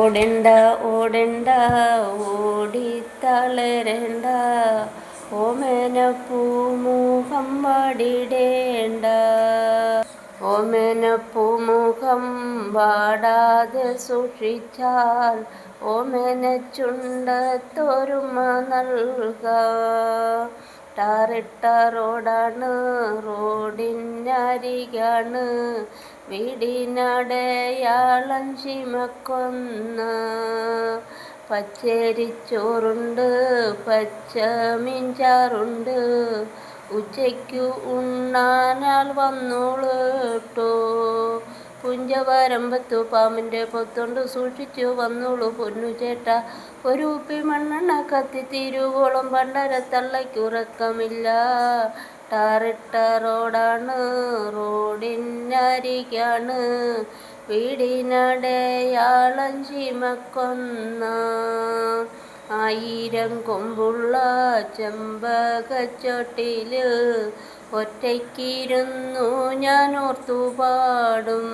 ഓടണ്ട ഓടണ്ട ഓടിത്തളരണ്ട ഓമനപ്പൂമുഖം വാടിടേണ്ട ഓമനപ്പൂമുഖം വാടാതെ സൂക്ഷിച്ചാൽ ഓമനച്ചുണ്ടത്തൊരുമ നൽകാം. ടാറിട്ട റോഡാണ്, റോഡിനരികാണ് വീടിനടയാളം ചുമക്കുന്ന. പച്ചരിച്ചോറുണ്ട്, പച്ചമീൻചാറുണ്ട്, ഉച്ചയ്ക്കു ഉണ്ണാനാൽ വന്നോളൂട്ടോ. പുഞ്ചവരമ്പത്തു പാമ്പിൻ്റെ പൊത്തുണ്ട്, സൂക്ഷിച്ചു വന്നോളൂ പൊന്നു ചേട്ടാ. ഒരു കുപ്പി മണ്ണെണ്ണ കത്തിത്തീരുവോളം പണ്ടരത്തള്ളയ്ക്കുറക്കമില്ല. ടാറിട്ട റോഡാണ്, റോഡിനരികാണ് വീടിനടയാളം ചുമക്കുന്ന. 1000 കൊമ്പുള്ള ചെമ്പകച്ചോട്ടില് ഒറ്റയ്ക്കിരുന്നു ഞാൻ ഓർത്തു പാടും.